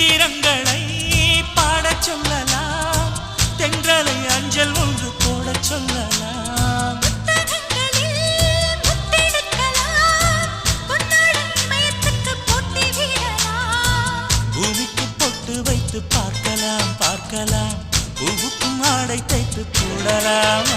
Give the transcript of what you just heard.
சித்திரங்களை பாடச் சொல்லலாம், தென்றலை அஞ்சல் ஒன்று போடச் சொல்லலாம். பூமிக்கு பொட்டு வைத்து பார்க்கலாம் பார்க்கலாம், பூவுக்கும் ஆடை தைத்து போடலாம்.